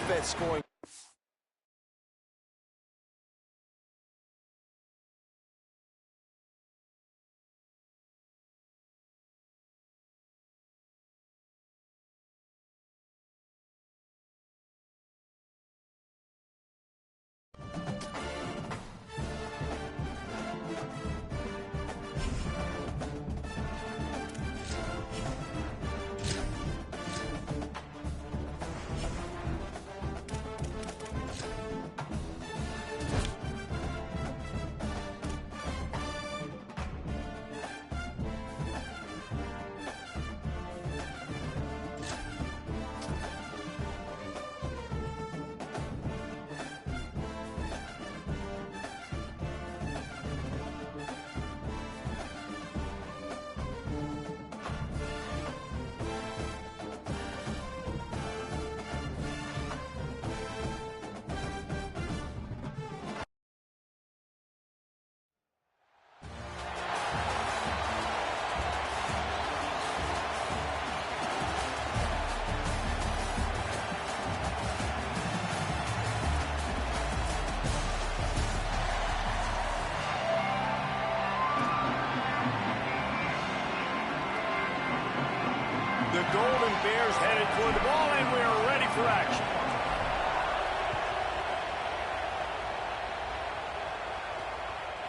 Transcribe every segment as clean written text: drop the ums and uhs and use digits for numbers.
defense scoring. The Golden Bears headed toward the ball, and we are ready for action.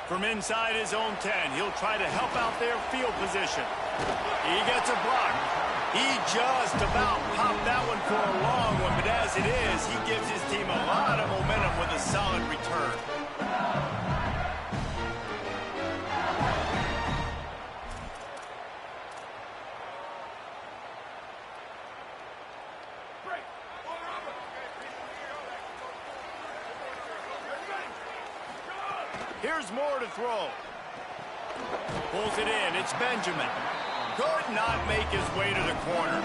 From inside his own 10, he'll try to help out their field position. He gets a block. He just about popped that one for a long one, but as it is, he gives his team a lot of momentum with a solid return. Here's more to throw. Pulls it in. It's Benjamin. Could not make his way to the corner.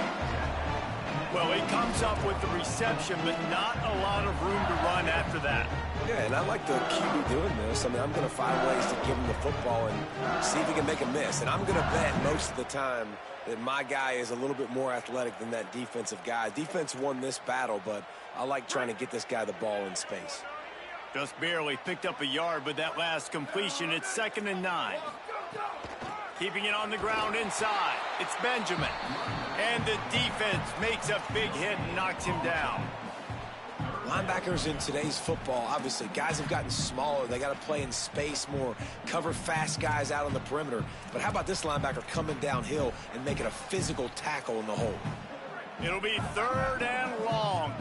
Well, he comes up with the reception, but not a lot of room to run after that. Yeah, and I like the QB doing this. I mean, I'm going to find ways to give him the football and see if he can make a miss. And I'm going to bet most of the time that my guy is a little bit more athletic than that defensive guy. Defense won this battle, but I like trying to get this guy the ball in space. Just barely picked up a yard with that last completion. It's 2nd and 9. Keeping it on the ground inside. It's Benjamin. And the defense makes a big hit and knocks him down. Linebackers in today's football, obviously, guys have gotten smaller. They got to play in space more, cover fast guys out on the perimeter. But how about this linebacker coming downhill and making a physical tackle in the hole? It'll be 3rd and long.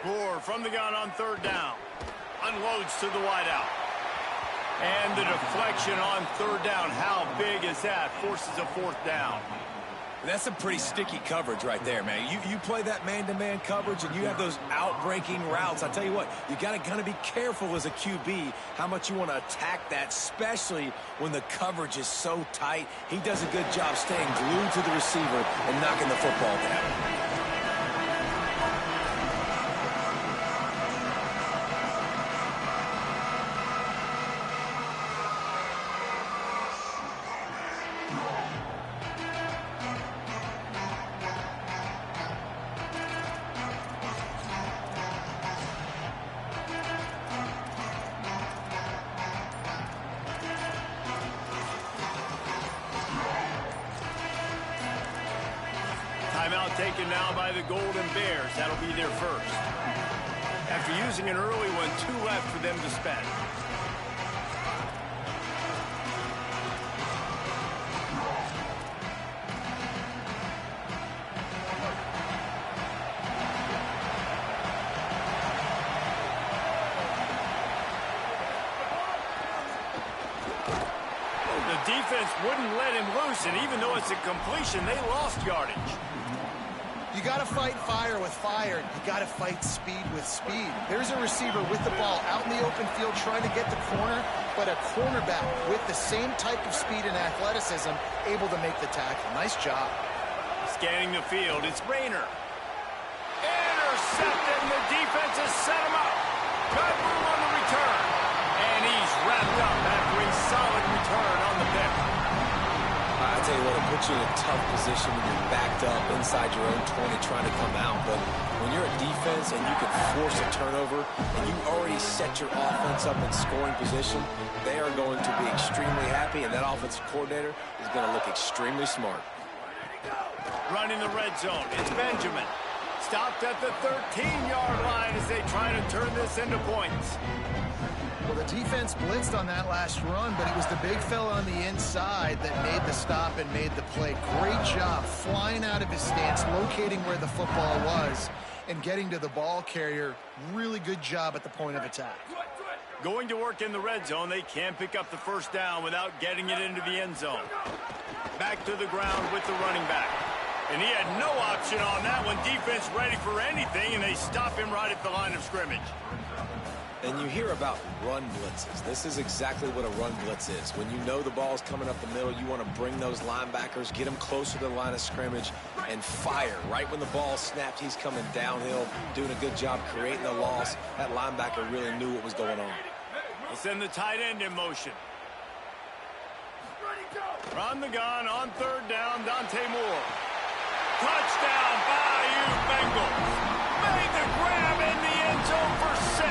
Gore from the gun on 3rd down. Unloads to the wideout. And the deflection on 3rd down. How big is that? Forces a 4th down. That's some pretty sticky coverage right there, man. You play that man-to-man coverage and you have those out-breaking routes. I tell you what, you got to kind of be careful as a QB how much you want to attack that, especially when the coverage is so tight. He does a good job staying glued to the receiver and knocking the football down. Timeout taken now by the Golden Bears. That'll be their first. After using an early one, 2 left for them to spend. The defense wouldn't let him loose, and even though it's a completion, they lost yardage. You got to fight fire with fire. You got to fight speed with speed. There's a receiver with the ball out in the open field trying to get the corner, but a cornerback with the same type of speed and athleticism able to make the tackle. Nice job. Scanning the field, it's Rayner. Intercepted, and the defense has set him up. Got room on the return. And he's wrapped up after a solid return on the pick. I'll tell you what, it puts you in a tough position when you're backed up inside your own 20 trying to come out. But when you're a defense and you can force a turnover and you already set your offense up in scoring position, they are going to be extremely happy, and that offensive coordinator is going to look extremely smart. Running the red zone, it's Benjamin. Stopped at the 13-yard line as they try to turn this into points. Well, the defense blitzed on that last run, but it was the big fella on the inside that made the stop and made the play. Great job flying out of his stance, locating where the football was, and getting to the ball carrier. Really good job at the point of attack. Going to work in the red zone, they can't pick up the first down without getting it into the end zone. Back to the ground with the running back. And he had no option on that one. Defense ready for anything, and they stop him right at the line of scrimmage. And you hear about run blitzes. This is exactly what a run blitz is. When you know the ball's coming up the middle, you want to bring those linebackers, get them closer to the line of scrimmage, and fire. Right when the ball snapped, he's coming downhill, doing a good job creating the loss. That linebacker really knew what was going on. We'll send the tight end in motion. Run the gun on third down, Dante Moore. Touchdown, Bayou Bengals. Made the grab in the end zone for 6.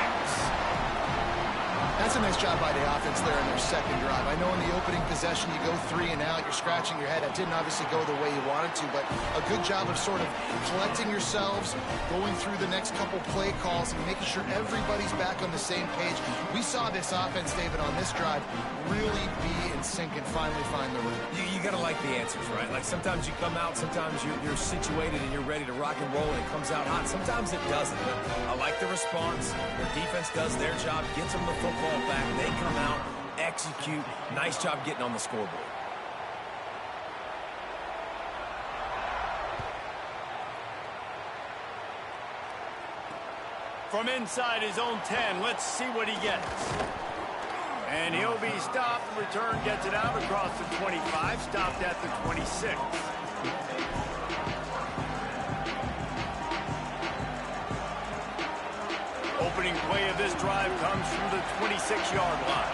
That's a nice job by the offense there in their second drive. I know in the opening possession you go 3 and out, you're scratching your head. That didn't obviously go the way you wanted to, but a good job of sort of collecting yourselves, going through the next couple play calls, and making sure everybody's back on the same page. We saw this offense, David, on this drive really be in sync and finally find the rhythm. You got to like the answers, right? Like sometimes you come out, sometimes you're situated and you're ready to rock and roll and it comes out hot. Sometimes it doesn't. But I like the response. The defense does their job, gets them the football back. They come out, execute. Nice job getting on the scoreboard. From inside his own 10, let's see what he gets. And he'll be stopped. Return gets it out across the 25, stopped at the 26. Opening play of this drive comes from the 26-yard line.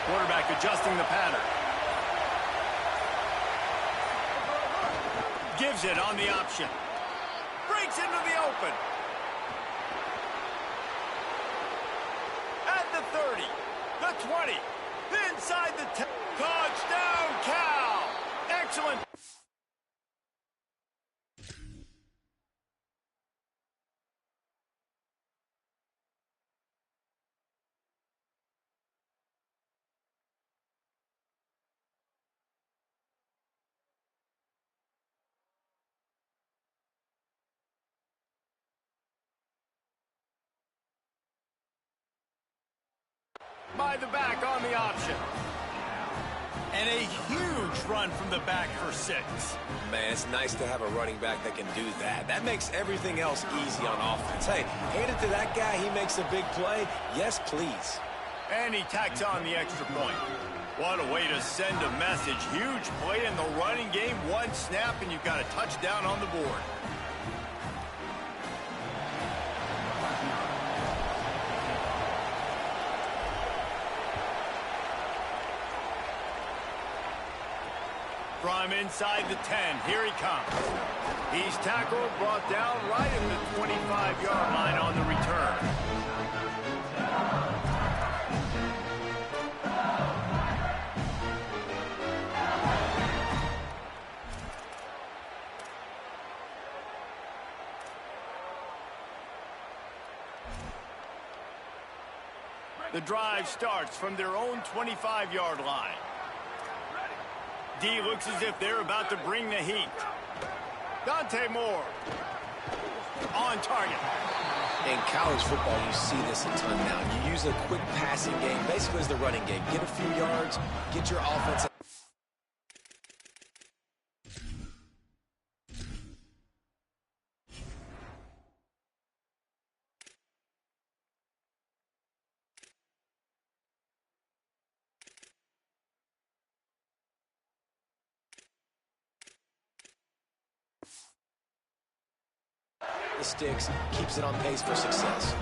Quarterback adjusting the pattern. Gives it on the option. Breaks into the open. At the 30, the 20, inside the 10. Touchdown, Cal! Excellent. By the back on the option. And a huge run from the back for 6. Man, it's nice to have a running back that can do that. That makes everything else easy on offense. Hey, hand it to that guy. He makes a big play. Yes, please. And he tacks on the extra point. What a way to send a message. Huge play in the running game. One snap, and you've got a touchdown on the board. From inside the 10, here he comes. He's tackled, brought down right at the 25-yard line on the return. The drive starts from their own 25-yard line. D looks as if they're about to bring the heat. Dante Moore on target. In college football, you see this a ton now. You use a quick passing game, basically as the running game. Get a few yards, get your offense. the sticks, keeps it on pace for success.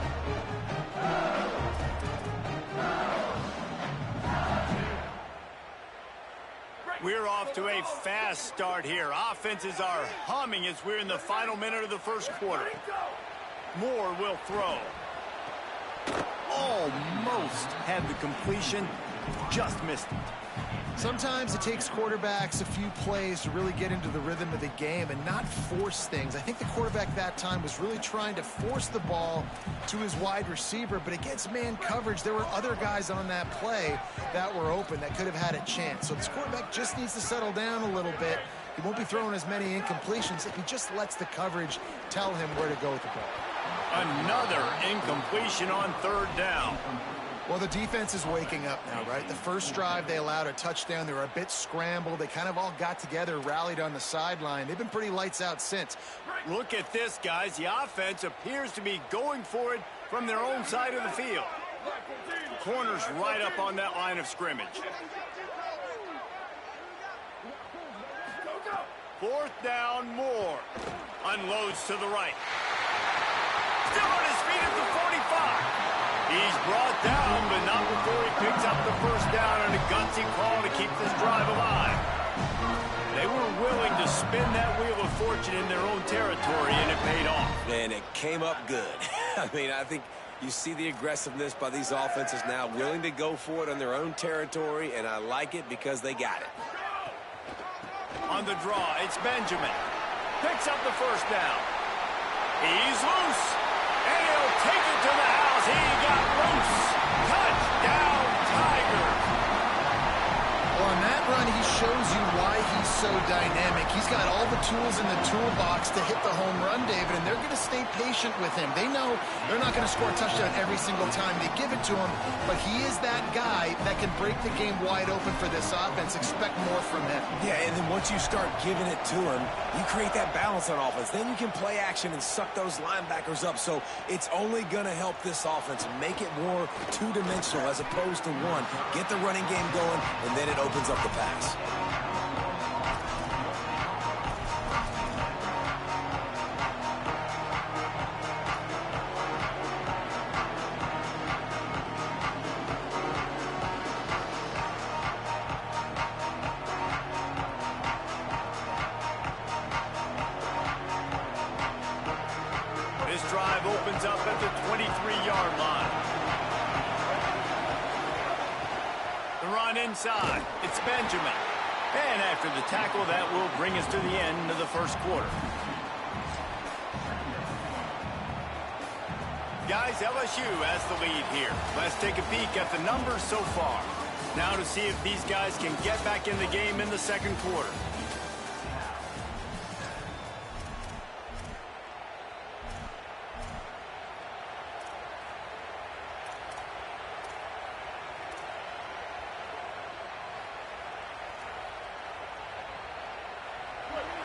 We're off to a fast start here. Offenses are humming as we're in the final minute of the first quarter. Moore will throw. Almost had the completion, just missed it. Sometimes it takes quarterbacks a few plays to really get into the rhythm of the game and not force things. I think the quarterback that time was really trying to force the ball to his wide receiver, but against man coverage, there were other guys on that play that were open that could have had a chance. So this quarterback just needs to settle down a little bit. He won't be throwing as many incompletions if he just lets the coverage tell him where to go with the ball. Another incompletion on third down. Well, the defense is waking up now, right? The first drive, they allowed a touchdown. They were a bit scrambled. They kind of all got together, rallied on the sideline. They've been pretty lights out since. Look at this, guys. The offense appears to be going for it from their own side of the field. Corners right up on that line of scrimmage. Fourth down, Moore. Unloads to the right. Still on his feet at the 45. He's brought down, but not before he picks up the first down on a gutsy call to keep this drive alive. They were willing to spin that wheel of fortune in their own territory, and it paid off. And it came up good. I mean, I think you see the aggressiveness by these offenses now, willing to go for it on their own territory, and I like it because they got it. On the draw, it's Benjamin. Picks up the first down. He's loose, and he'll take it to the house. He got loose. Touchdown, Tigers. Well, on that run, he shows you why he's so dynamic. He's got all the tools in the toolbox to hit the home run, David, and they're going to stay patient with him. They know they're not going to score a touchdown every single time they give it to him, but he is that guy that can break the game wide open for this offense. Expect more from him. Yeah, and then once you start giving it to him, you create that balance on offense. Then you can play action and suck those linebackers up. So it's only going to help this offense make it more two-dimensional as opposed to one. Get the running game going, and then it opens up the pass. This drive opens up at the 23-yard line. The run inside. It's Benjamin. And after the tackle, that will bring us to the end of the first quarter. Guys, LSU has the lead here. Let's take a peek at the numbers so far. Now to see if these guys can get back in the game in the second quarter.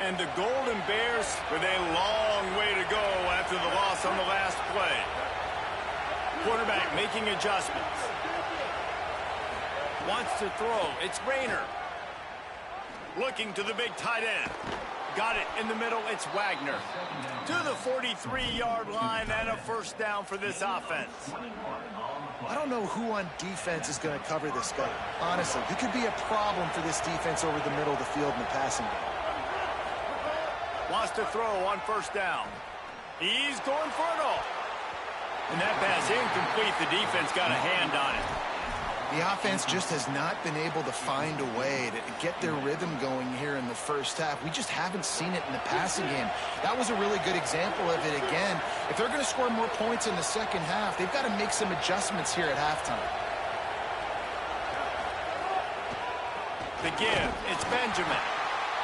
And the Golden Bears with a long way to go after the loss on the last play. Quarterback making adjustments. Wants to throw. It's Rayner. Looking to the big tight end. Got it in the middle. It's Wagner. To the 43-yard line and a first down for this offense. I don't know who on defense is going to cover this guy. Honestly, he could be a problem for this defense over the middle of the field in the passing game. Wants to throw on first down. He's going for it all. And that pass incomplete. The defense got a hand on it. The offense just has not been able to find a way to get their rhythm going here in the first half. We just haven't seen it in the passing game. That was a really good example of it again. If they're going to score more points in the second half, they've got to make some adjustments here at halftime. The give, it's Benjamin.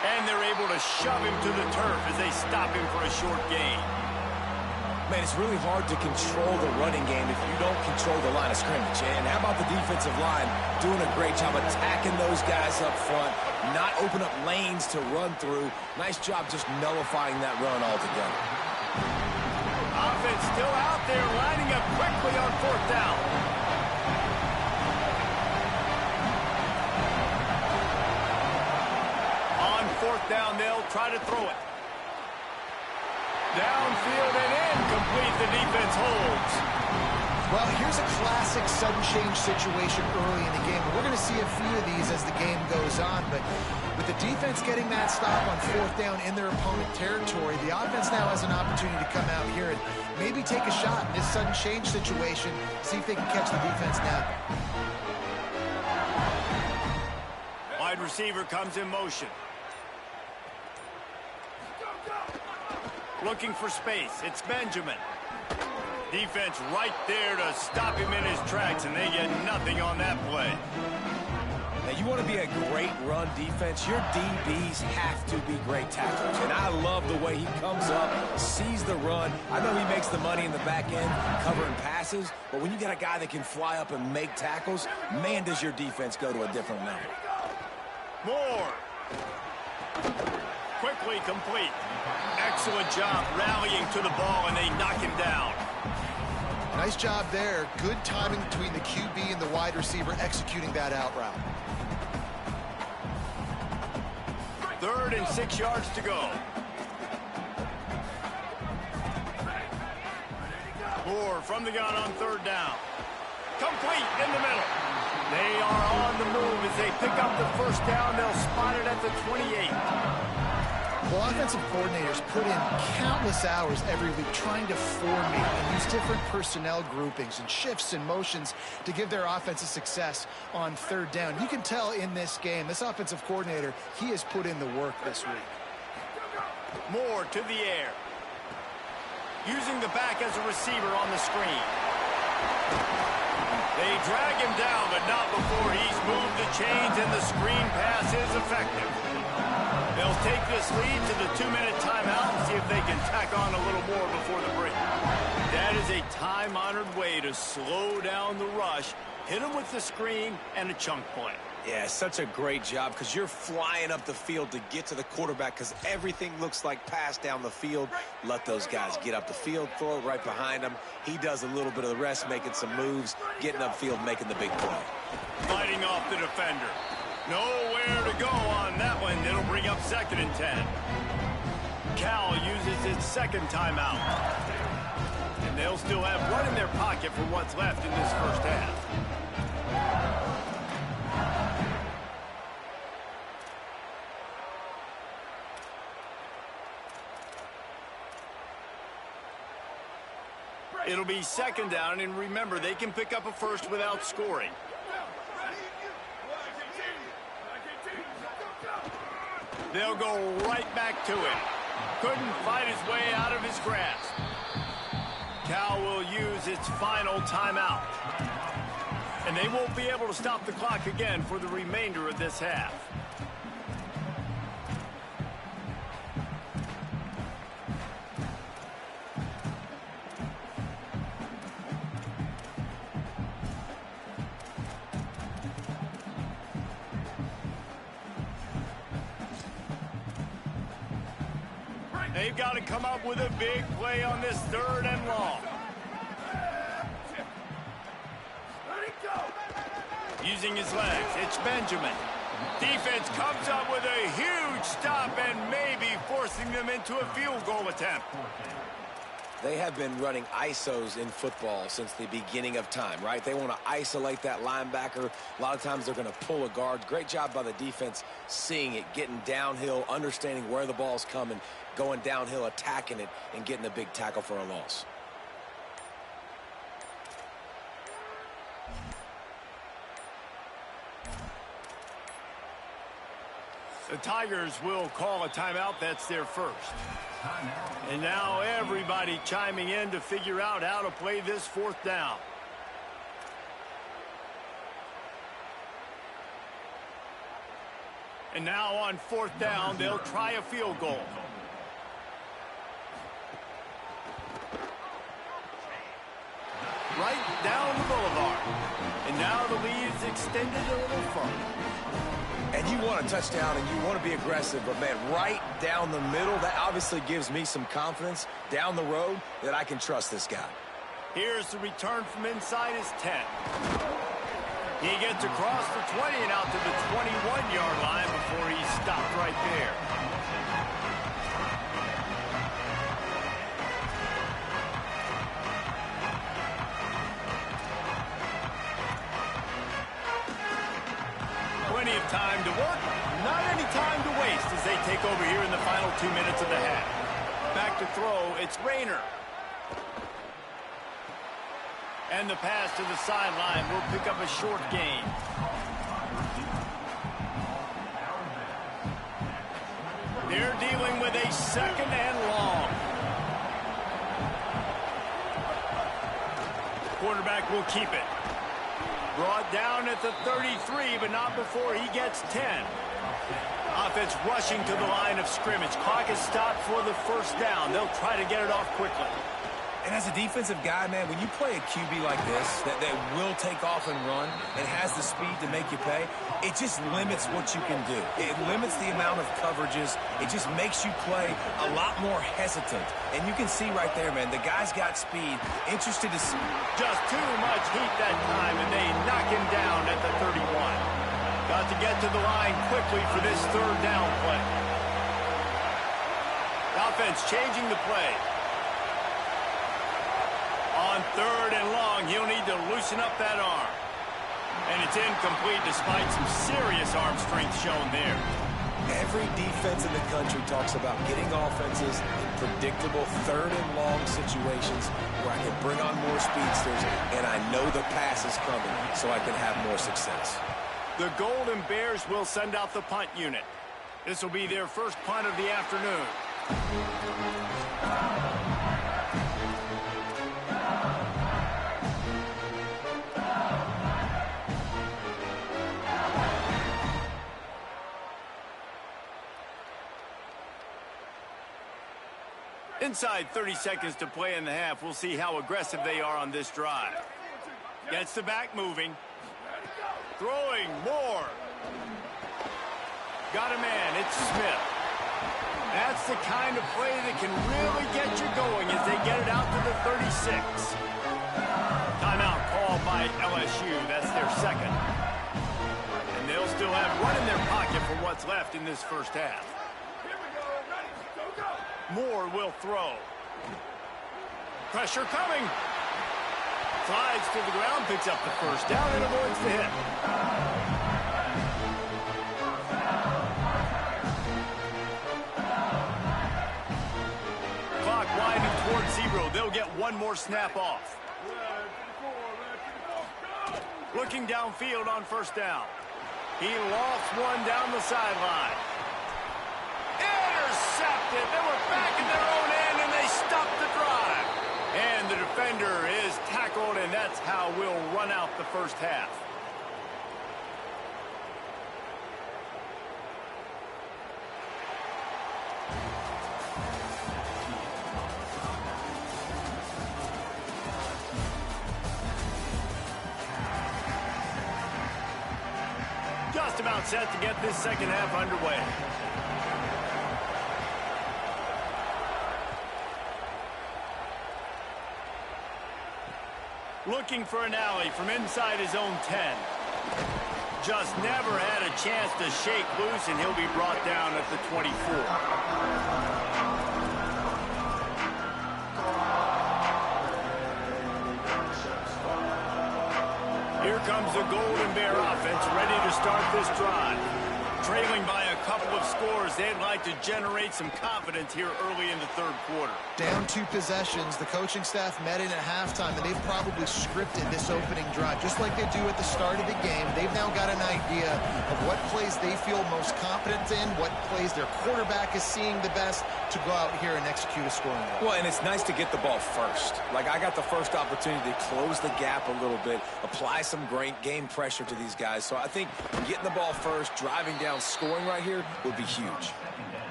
And they're able to shove him to the turf as they stop him for a short gain. Man, it's really hard to control the running game if you don't control the line of scrimmage. And how about the defensive line doing a great job attacking those guys up front, not open up lanes to run through. Nice job just nullifying that run altogether. Offense still out there lining up quickly on fourth down. On fourth down, they'll try to throw it. Downfield and incomplete. The defense holds. Well, here's a classic sudden change situation early in the game. We're going to see a few of these as the game goes on, but with the defense getting that stop on 4th down in their opponent territory, the offense now has an opportunity to come out here and maybe take a shot in this sudden change situation, see if they can catch the defense now. Wide receiver comes in motion. Looking for space. It's Benjamin. Defense right there to stop him in his tracks, and they get nothing on that play. Now, you want to be a great run defense, your DBs have to be great tacklers. And I love the way he comes up, sees the run. I know he makes the money in the back end covering passes, but when you got a guy that can fly up and make tackles, man, does your defense go to a different level. Moore. Quickly complete. Excellent job rallying to the ball, and they knock him down. Nice job there. Good timing between the QB and the wide receiver executing that out route. 3rd and 6 yards to go. Moore from the gun on 3rd down. Complete in the middle. They are on the move as they pick up the 1st down. They'll spot it at the 28. Well, offensive coordinators put in countless hours every week trying to formate and use different personnel groupings and shifts and motions to give their offensive success on 3rd down. You can tell in this game, this offensive coordinator, he has put in the work this week. Moore to the air. Using the back as a receiver on the screen. They drag him down, but not before he's moved the chains, and the screen pass is effective. They'll take this lead to the 2-minute timeout and see if they can tack on a little more before the break. That is a time-honored way to slow down the rush, hit them with the screen, and a chunk play. Yeah, such a great job because you're flying up the field to get to the quarterback because everything looks like pass down the field. Let those guys get up the field, throw it right behind him. He does a little bit of the rest, making some moves, getting upfield, making the big play. Fighting off the defender. Nowhere to go on that one. It'll bring up 2nd and 10. Cal uses its 2nd timeout. And they'll still have one in their pocket for what's left in this 1st half. It'll be 2nd down, and remember, they can pick up a 1st without scoring. They'll go right back to him. Couldn't fight his way out of his grasp. Cal will use its final timeout. And they won't be able to stop the clock again for the remainder of this half. They've got to come up with a big play on this 3rd and long. Using his legs, it's Benjamin. Defense comes up with a huge stop and maybe forcing them into a field goal attempt. They have been running ISOs in football since the beginning of time, right? They want to isolate that linebacker. A lot of times they're going to pull a guard. Great job by the defense seeing it, getting downhill, understanding where the ball's coming, going downhill, attacking it, and getting a big tackle for a loss. The Tigers will call a timeout. That's their 1st. And now everybody chiming in to figure out how to play this 4th down. And now on 4th down, they'll try a field goal. Right down the boulevard. And now the lead is extended a little further. And you want a touchdown and you want to be aggressive, but man, right down the middle, that obviously gives me some confidence down the road that I can trust this guy. Here's the return from inside his 10. He gets across the 20 and out to the 21-yard line before he's stopped right there. time to work, not any time to waste as they take over here in the final 2 minutes of the half. Back to throw, it's Rayner. And the pass to the sideline will pick up a short gain. They're dealing with a 2nd and long. Quarterback will keep it. Brought down at the 33, but not before he gets 10. Offense rushing to the line of scrimmage. Clock is stopped for the first down. They'll try to get it off quickly. And as a defensive guy, man, when you play a QB like this, that will take off and run and has the speed to make you pay, it just limits what you can do. It limits the amount of coverages. It just makes you play a lot more hesitant. And you can see right there, man, the guy's got speed, interested to see. Just too much heat that time, and they knock him down at the 31. Got to get to the line quickly for this 3rd down play. Offense changing the play. On 3rd and long, he'll need to loosen up that arm. And it's incomplete despite some serious arm strength shown there. Every defense in the country talks about getting offenses in predictable 3rd and long situations where I can bring on more speedsters and I know the pass is coming so I can have more success. The Golden Bears will send out the punt unit. This will be their first punt of the afternoon. Inside 30 seconds to play in the half. We'll see how aggressive they are on this drive. Gets the back moving. Throwing more. Got a man. It's Smith. That's the kind of play that can really get you going as they get it out to the 36. Timeout called by LSU. That's their 2nd. And they'll still have one in their pocket for what's left in this first half. Moore will throw. Pressure coming. Slides to the ground, picks up the first down, and avoids the hit. Clock winding towards 0. They'll get one more snap off. Looking downfield on first down. He lofts one down the sideline. Intercepted. They were back in their own end, and they stopped the drive. And the defender is tackled, and that's how we'll run out the first half. Just about set to get this second half underway. Looking for an alley from inside his own 10. Just never had a chance to shake loose, and he'll be brought down at the 24. Here comes the Golden Bear offense, ready to start this drive. Trailing by a couple of scores, they'd like to generate some confidence here early in the 3rd quarter. Down 2 possessions, the coaching staff met in at halftime, and they've probably scripted this opening drive. Just like they do at the start of the game, they've now got an idea of what plays they feel most confident in, what plays their quarterback is seeing the best to go out here and execute a scoring goal. Well, and it's nice to get the ball first. Like, I got the first opportunity to close the gap a little bit, apply some great game pressure to these guys. So I think getting the ball first, driving down, scoring right here would be huge.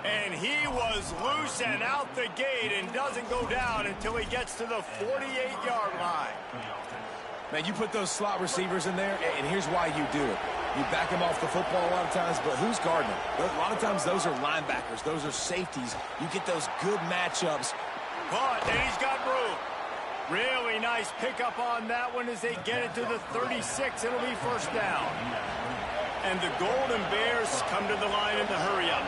And he was loose and out the gate and doesn't go down until he gets to the 48-yard line. Man, you put those slot receivers in there, and here's why you do it. You back them off the football a lot of times, but who's guarding them? A lot of times those are linebackers. Those are safeties. You get those good matchups. But and he's got room. Really nice pickup on that one as they get it to the 36. It'll be first down. And the Golden Bears come to the line in the hurry-up.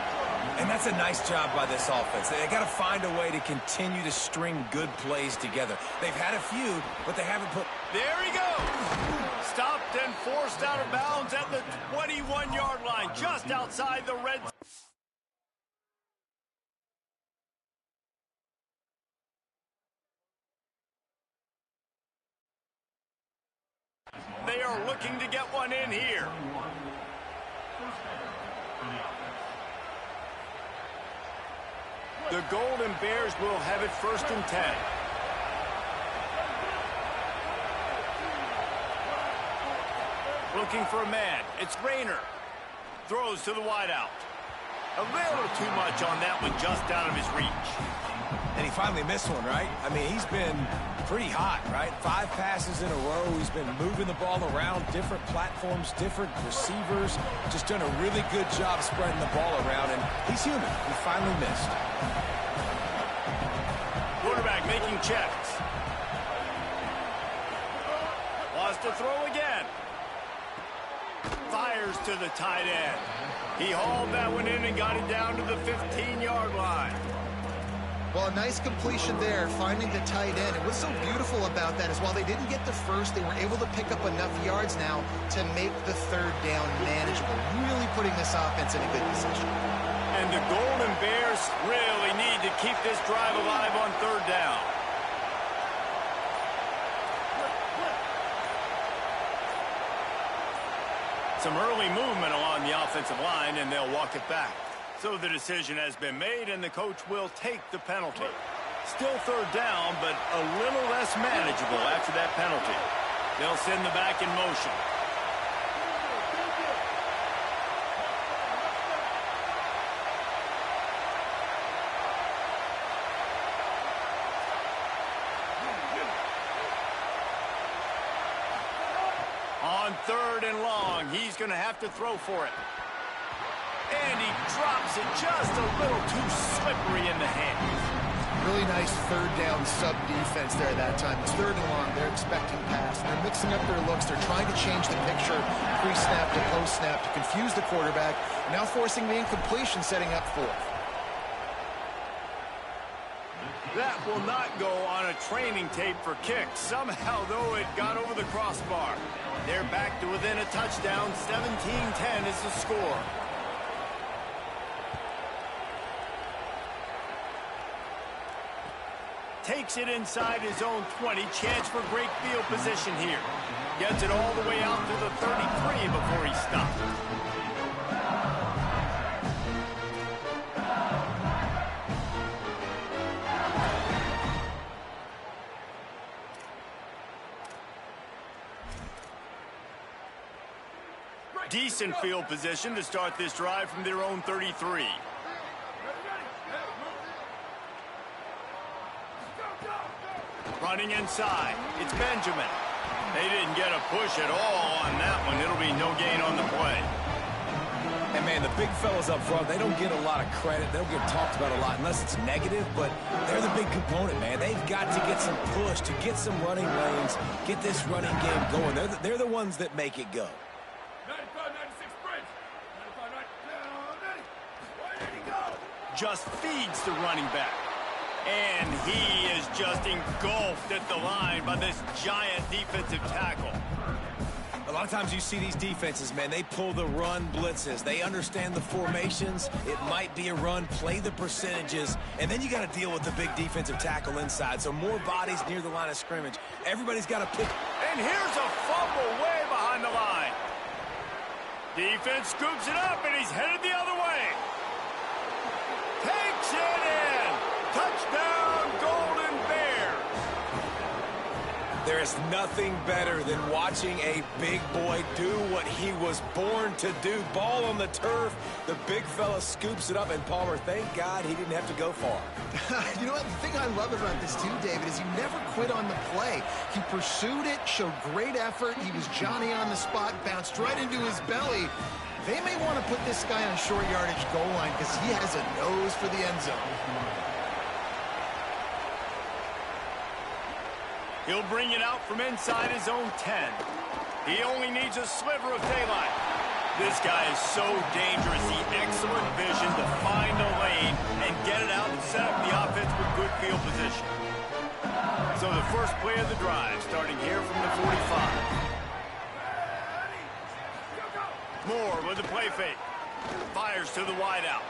And that's a nice job by this offense. They got to find a way to continue to string good plays together. They've had a few, but they haven't put... There he goes. Stopped and forced out of bounds at the 21-yard line, just outside the red zone. They are looking to get one in here. The Golden Bears will have it 1st and 10. Looking for a man. It's Rayner. Throws to the wideout. A little too much on that one, just out of his reach. And he finally missed one, right? I mean, he's been pretty hot, right? 5 passes in a row. He's been moving the ball around, different platforms, different receivers. Just done a really good job spreading the ball around, and he's human. He finally missed. Quarterback making checks. Wants to throw again. Fires to the tight end. He hauled that one in and got it down to the 15-yard line. Well, a nice completion there, finding the tight end. And what's so beautiful about that is while they didn't get the first, they were able to pick up enough yards now to make the 3rd down manageable, really putting this offense in a good position. And the Golden Bears really need to keep this drive alive on 3rd down. Some early movement along the offensive line, and they'll walk it back. So the decision has been made, and the coach will take the penalty. Still 3rd down, but a little less manageable after that penalty. They'll send the back in motion. On 3rd and long, he's going to have to throw for it. And he drops it just a little too slippery in the hands. Really nice 3rd down sub-defense there that time. It's 3rd and long. They're expecting pass. They're mixing up their looks. They're trying to change the picture pre-snap to post-snap to confuse the quarterback. Now forcing the incompletion, setting up 4th. That will not go on a training tape for kicks. Somehow, though, it got over the crossbar. They're back to within a touchdown. 17-10 is the score. Takes it inside his own 20. Chance for great field position here. Gets it all the way out to the 33 before he stopped. Decent field position to start this drive from their own 33. Running inside. It's Benjamin. They didn't get a push at all on that one. It'll be no gain on the play. And, man, the big fellas up front, they don't get a lot of credit. They don't get talked about a lot unless it's negative, but they're the big component, man. They've got to get some push, to get some running lanes, get this running game going. They're the ones that make it go. 95, 96 French. 95, 90. Just feeds the running back. And he is just engulfed at the line by this giant defensive tackle. A lot of times you see these defenses, man, they pull the run blitzes. They understand the formations. It might be a run, play the percentages, and then you got to deal with the big defensive tackle inside. So more bodies near the line of scrimmage. Everybody's got to pick. And here's a fumble way behind the line. Defense scoops it up, and he's headed the other way. Takes it in. Touchdown, Golden Bears. There is nothing better than watching a big boy do what he was born to do. Ball on the turf, the big fella scoops it up, and Palmer, thank God he didn't have to go far. You know what? The thing I love about this too, David, is he never quit on the play. He pursued it, showed great effort. He was Johnny on the spot, bounced right into his belly. They may want to put this guy on short yardage goal line because he has a nose for the end zone. He'll bring it out from inside his own 10. He only needs a sliver of daylight. This guy is so dangerous. He excellent vision to find a lane and get it out and set up the offense with good field position. So the first play of the drive starting here from the 45. Moore with the play fake. Fires to the wideout.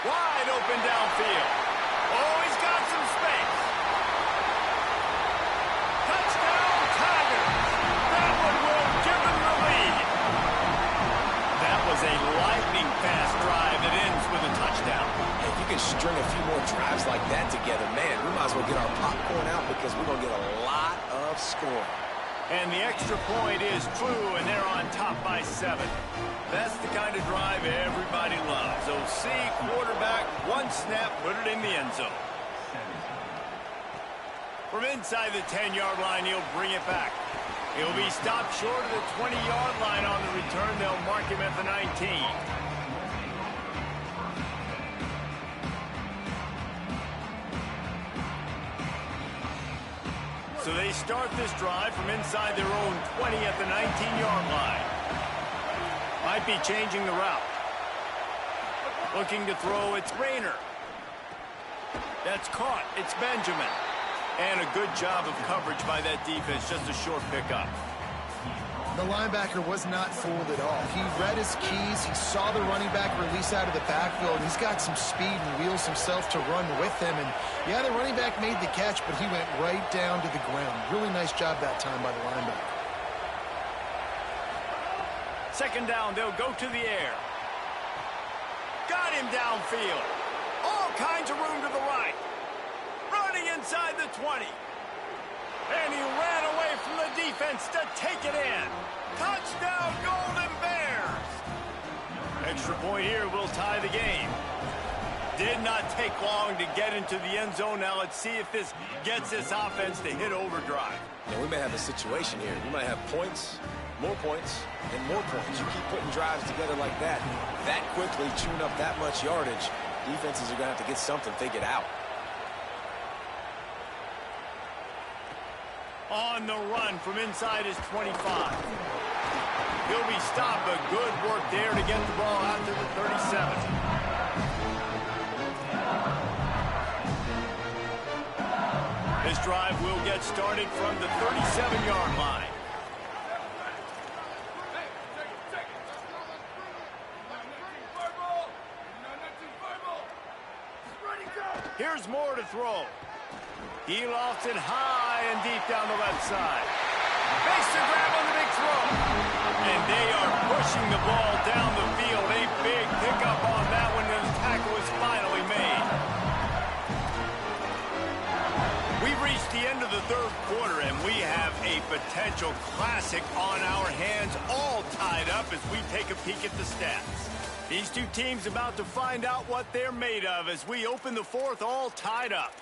Wide open downfield. Oh, he's got some space. Touchdown, Tigers. That one will give them the lead. That was a lightning-fast drive that ends with a touchdown. Hey, if you can string a few more drives like that together, man, we might as well get our popcorn out because we're going to get a lot of scoring. And the extra point is true, and they're on top by 7. That's the kind of drive everybody loves. OC, quarterback, one snap, put it in the end zone. From inside the 10-yard line, he'll bring it back. He'll be stopped short of the 20-yard line on the return. They'll mark him at the 19. So they start this drive from inside their own 20 at the 19-yard line. Might be changing the route. Looking to throw, it's Rayner. That's caught, it's Benjamin. And a good job of coverage by that defense, just a short pickup. The linebacker was not fooled at all. He read his keys, he saw the running back release out of the backfield, and he's got some speed and wheels himself to run with him. And yeah, the running back made the catch, but he went right down to the ground. Really nice job that time by the linebacker. Second down, they'll go to the air. Got him downfield. All kinds of room to the right. Running inside the 20. And he ran away from the defense to take it in. Touchdown, Golden Bears. Extra point here will tie the game. Did not take long to get into the end zone. Now let's see if this gets this offense to hit overdrive. Now, we may have a situation here. We might have points, and more points. You keep putting drives together like that quickly, chewing up that much yardage, defenses are going to have to get something figured out. On the run from inside his 25. He'll be stopped, but good work there to get the ball out to the 37. This drive will get started from the 37-yard line. Here's Moore to throw. He lofts it high and deep down the left side. Makes the grab on the big throw. And they are pushing the ball down the field. A big pickup on that one, and the tackle is finally made. We've reached the end of the third quarter, and we have a potential classic on our hands, all tied up as we take a peek at the stats. These two teams about to find out what they're made of as we open the fourth, all tied up.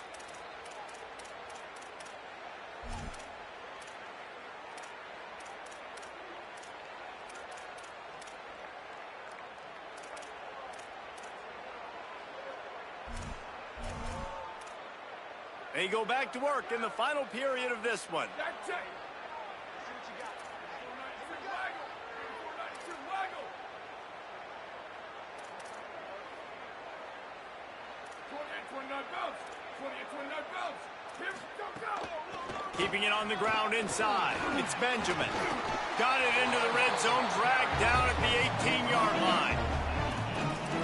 They go back to work in the final period of this one. Keeping it on the ground inside. It's Benjamin. Got it into the red zone, dragged down at the 18-yard line.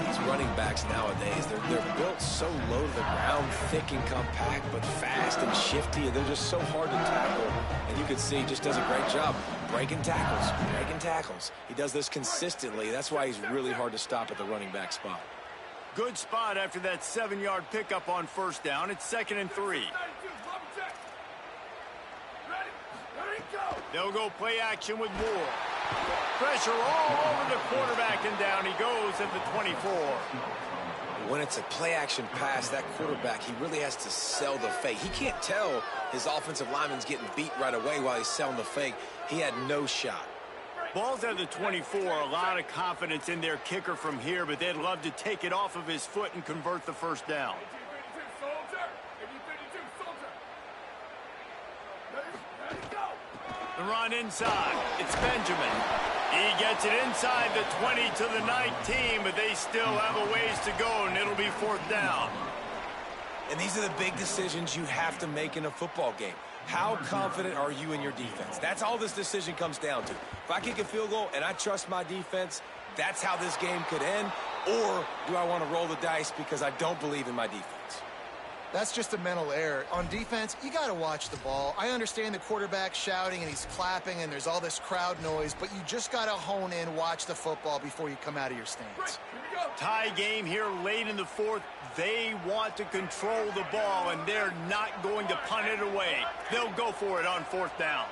These running backs nowadays, they're built so low to the ground, thick and compact, but fast and shifty, and they're just so hard to tackle. And you can see he just does a great job breaking tackles. He does this consistently. That's why he's really hard to stop at the running back spot. Good spot after that 7-yard pickup on first down. It's 2nd and 3. They'll go play action with Moore. Pressure all over the quarterback, and down he goes at the 24. When it's a play-action pass, that quarterback, he really has to sell the fake. He can't tell his offensive lineman's getting beat right away while he's selling the fake. He had no shot. Ball's at the 24. A lot of confidence in their kicker from here, but they'd love to take it off of his foot and convert the first down. The run inside. It's Benjamin. He gets it inside the 20 to the 19, but they still have a ways to go, and it'll be 4th down. And these are the big decisions you have to make in a football game. How confident are you in your defense? That's all this decision comes down to. If I kick a field goal and I trust my defense, that's how this game could end, or do I want to roll the dice because I don't believe in my defense? That's just a mental error. On defense, you got to watch the ball. I understand the quarterback shouting and he's clapping and there's all this crowd noise, but you just got to hone in, watch the football before you come out of your stance. Tie game here late in the fourth. They want to control the ball, and they're not going to punt it away. They'll go for it on fourth down.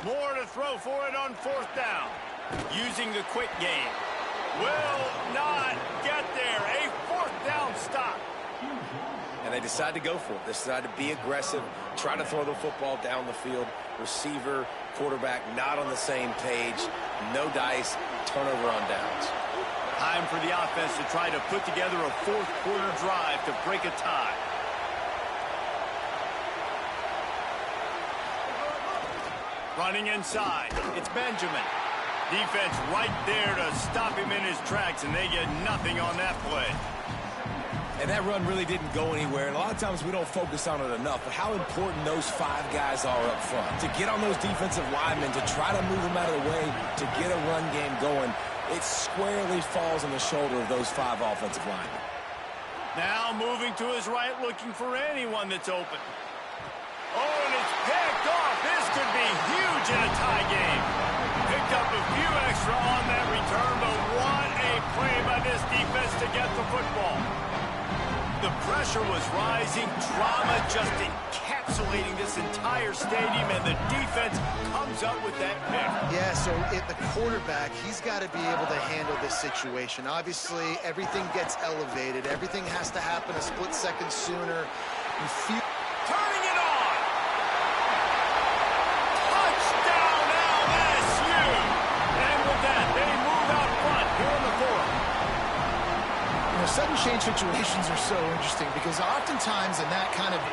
More to throw for it on fourth down. Using the quick game. Will not get there. A fourth down stop. And they decide to go for it. They decide to be aggressive, try to throw the football down the field. Receiver, quarterback, not on the same page. No dice, turnover on downs. Time for the offense to try to put together a fourth quarter drive to break a tie. Running inside, it's Benjamin. Defense right there to stop him in his tracks, and they get nothing on that play. And that run really didn't go anywhere, and a lot of times we don't focus on it enough, but how important those 5 guys are up front. To get on those defensive linemen, to try to move them out of the way, to get a run game going, it squarely falls on the shoulder of those 5 offensive linemen. Now moving to his right, looking for anyone that's open. Oh, and it's picked off. This could be huge in a tie game. Picked up a few extra on that return, but what a play by this defense to get the football. The pressure was rising, drama just encapsulating this entire stadium, and the defense comes up with that pick. Yeah, so the quarterback, he's got to be able to handle this situation. Obviously, everything gets elevated. Everything has to happen a split second sooner. You feel... Turning it on! Touchdown LSU! And with that, they move out front here in the fourth. Sudden change situations are so interesting because oftentimes in that kind of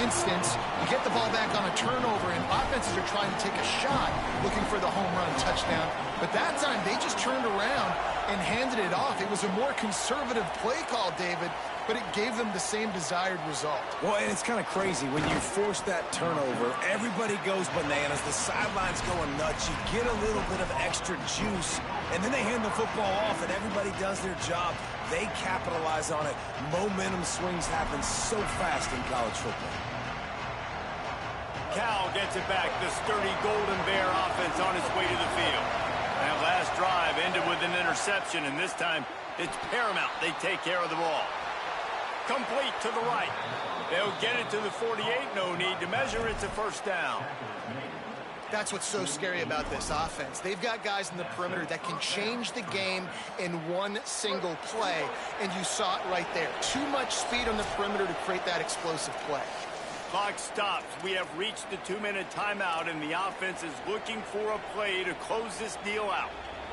instance, you get the ball back on a turnover and offenses are trying to take a shot looking for the home run touchdown. But that time, they just turned around and handed it off. It was a more conservative play call, David, but it gave them the same desired result. Well, and it's kind of crazy. When you force that turnover, everybody goes bananas. The sidelines going nuts. You get a little bit of extra juice, and then they hand the football off, and everybody does their job. They capitalize on it. Momentum swings happen so fast in college football. Cal gets it back. The sturdy Golden Bear offense on its way to the field. That last drive ended with an interception, and this time it's paramount. They take care of the ball. Complete to the right. They'll get it to the 48. No need to measure. It's a first down. That's what's so scary about this offense. They've got guys in the perimeter that can change the game in one single play, and you saw it right there. Too much speed on the perimeter to create that explosive play. Clock stops. We have reached the 2-minute timeout, and the offense is looking for a play to close this deal out.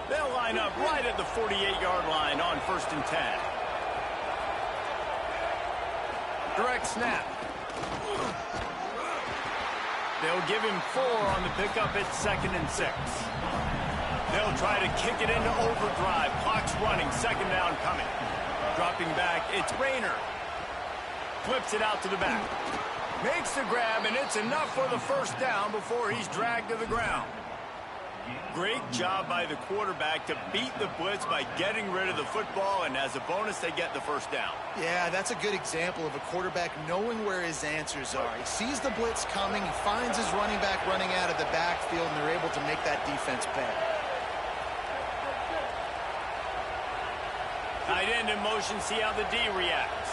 They'll line up right at the 48-yard line on 1st and 10. Direct snap. They'll give him 4 on the pickup at 2nd and 6. They'll try to kick it into overdrive. Clock's running. 2nd down coming. Dropping back. It's Rayner. Flips it out to the back. Makes the grab, and it's enough for the first down before he's dragged to the ground. Great job by the quarterback to beat the blitz by getting rid of the football, and as a bonus, they get the first down. Yeah, that's a good example of a quarterback knowing where his answers are. He sees the blitz coming, he finds his running back running out of the backfield, and they're able to make that defense pay. Tight end in motion, see how the D reacts.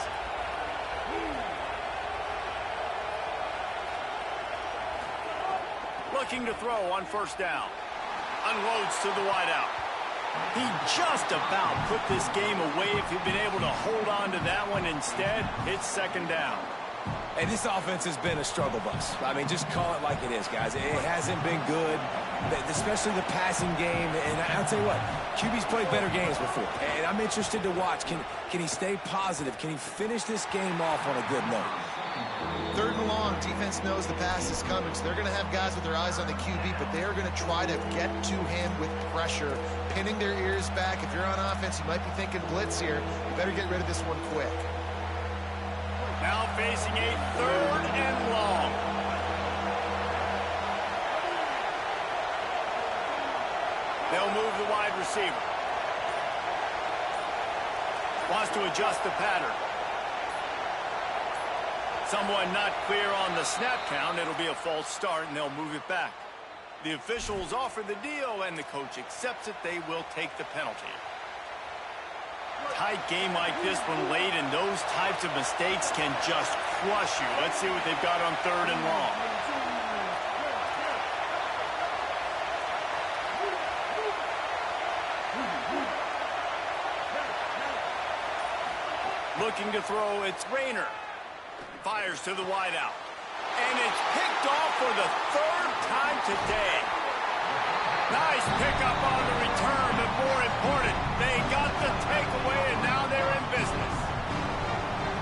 Looking to throw on 1st down. Unloads to the wideout. He just about put this game away if he'd been able to hold on to that one. Instead, it's 2nd down. Hey, this offense has been a struggle bus. I mean, just call it like it is, guys. It hasn't been good, especially the passing game. And I'll tell you what, QB's played better games before. And I'm interested to watch. Can he stay positive? Can he finish this game off on a good note? 3rd and long, defense knows the pass is coming, so they're going to have guys with their eyes on the QB, but they are going to try to get to him with pressure, pinning their ears back. If you're on offense, you might be thinking blitz here. You better get rid of this one quick. Now facing a 3rd and long. They'll move the wide receiver. Wants to adjust the pattern. Someone not clear on the snap count. It'll be a false start, and they'll move it back. The officials offer the deal, and the coach accepts it. They will take the penalty. Tight game like this one late, and those types of mistakes can just crush you. Let's see what they've got on 3rd and long. Looking to throw, it's Rayner. Fires to the wideout. And it's picked off for the 3rd time today. Nice pickup on the return, but more important, they got the takeaway, and now they're in business.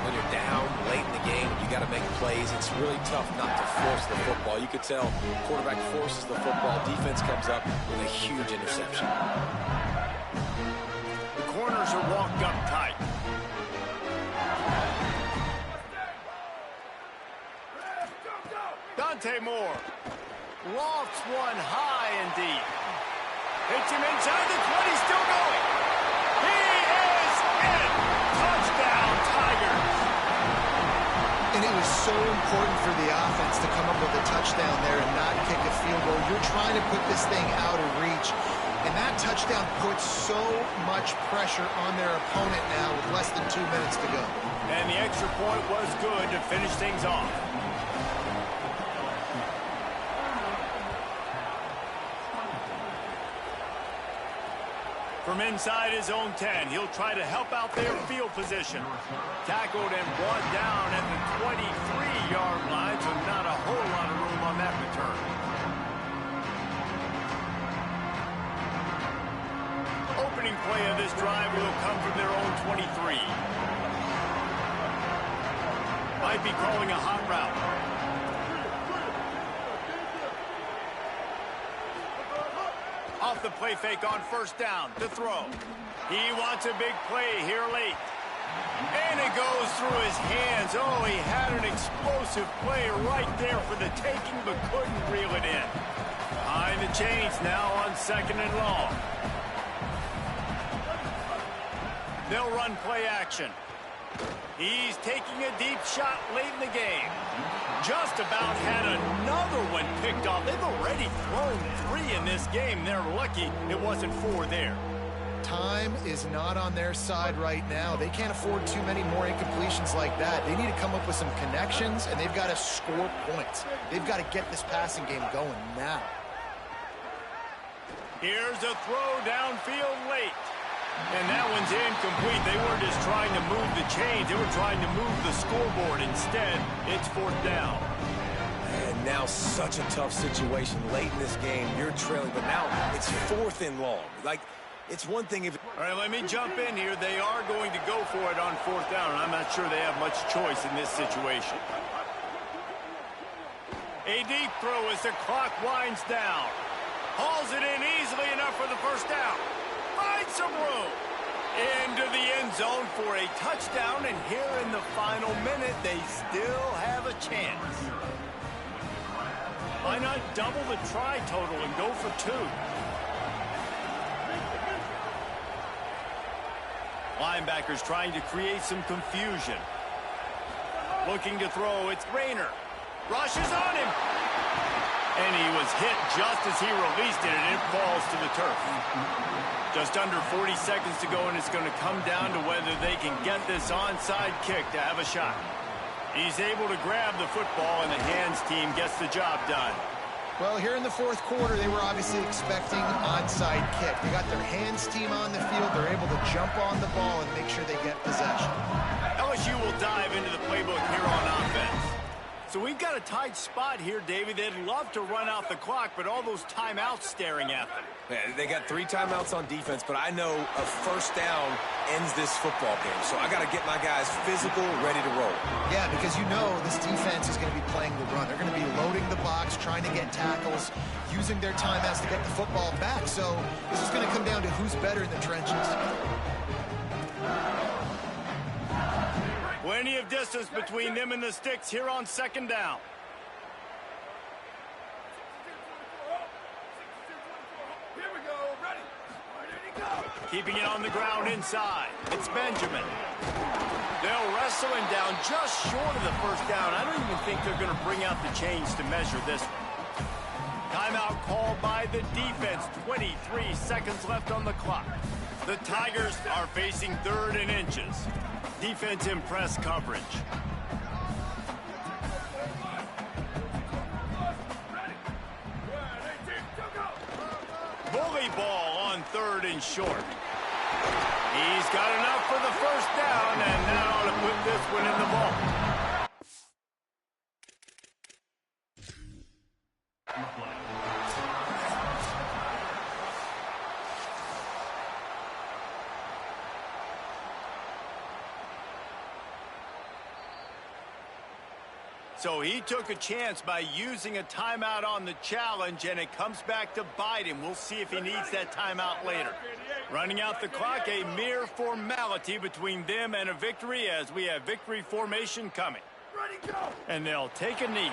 When you're down late in the game, you got to make plays. It's really tough not to force the football. You could tell quarterback forces the football. Defense comes up with a huge interception. The corners are walked up tight. Dante Moore lofts one high and deep. Hits him inside the 20, still going. He is in. Touchdown, Tigers. And it was so important for the offense to come up with a touchdown there and not kick a field goal. You're trying to put this thing out of reach. And that touchdown puts so much pressure on their opponent now with less than 2 minutes to go. And the extra point was good to finish things off. From inside his own 10, he'll try to help out their field position. Tackled and brought down at the 23-yard line, so not a whole lot of room on that return. Opening play of this drive will come from their own 23. Might be calling a hot route. Off the play fake on 1st down to throw. He wants a big play here late. And it goes through his hands. Oh, he had an explosive play right there for the taking, but couldn't reel it in. Behind the chains now on 2nd and long. They'll run play action. He's taking a deep shot late in the game. Just about had another one picked off. They've already thrown 3 in this game. They're lucky it wasn't 4 there. Time is not on their side right now. They can't afford too many more incompletions like that. They need to come up with some connections, and they've got to score points. They've got to get this passing game going now. Here's a throw downfield late. And that one's incomplete. They weren't just trying to move the chains. They were trying to move the scoreboard. Instead, it's 4th down. And now such a tough situation late in this game. You're trailing, but now it's 4th and long. Like, it's one thing if... All right, let me jump in here. They are going to go for it on 4th down, and I'm not sure they have much choice in this situation. A deep throw as the clock winds down. Hauls it in easily enough for the 1st down. Find some room. Into the end zone for a touchdown, and here in the final minute, they still have a chance. Why not double the try total and go for 2? Linebackers trying to create some confusion. Looking to throw, it's Rayner. Rushes on him. And he was hit just as he released it, and it falls to the turf. Just under 40 seconds to go, and it's going to come down to whether they can get this onside kick to have a shot. He's able to grab the football, and the hands team gets the job done. Well, here in the 4th quarter, they were obviously expecting onside kick. They got their hands team on the field. They're able to jump on the ball and make sure they get possession. LSU will dive into the playbook here on offense. So we've got a tight spot here, David. They'd love to run out the clock, but all those timeouts staring at them. Yeah, they got 3 timeouts on defense, but I know a 1st down ends this football game. So I got to get my guys physical, ready to roll. Yeah, because you know this defense is going to be playing the run. They're going to be loading the box, trying to get tackles, using their timeouts to get the football back. So this is going to come down to who's better in the trenches. Plenty of distance between them and the sticks here on second down. Keeping it on the ground inside. It's Benjamin. They'll wrestle him down just short of the first down. I don't even think they're going to bring out the chains to measure this one. Timeout called by the defense. 23 seconds left on the clock. The Tigers are facing 3rd and inches. Defense in press coverage. Bully ball on 3rd and short. He's got enough for the first down, and that ought to put this one in the ball. So he took a chance by using a timeout on the challenge, and it comes back to bite him. We'll see if he needs that timeout later. Running out the clock, a mere formality between them and a victory as we have victory formation coming. And they'll take a knee.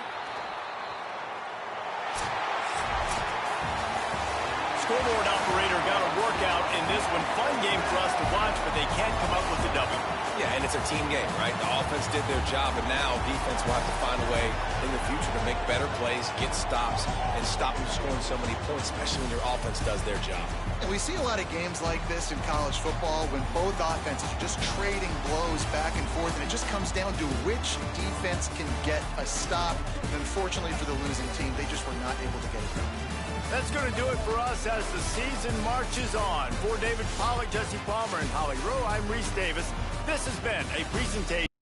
Scoreboard operator got a workout in this one. Fun game for us to watch, but they can't come up with the W. Yeah, and it's a team game, right? The offense did their job, and now defense will have to find a way in the future to make better plays, get stops, and stop them scoring so many points, especially when your offense does their job. And we see a lot of games like this in college football when both offenses are just trading blows back and forth, and it just comes down to which defense can get a stop. And unfortunately for the losing team, they just were not able to get it done. That's going to do it for us as the season marches on. For David Pollack, Jesse Palmer, and Holly Rowe, I'm Reese Davis. This has been a presentation.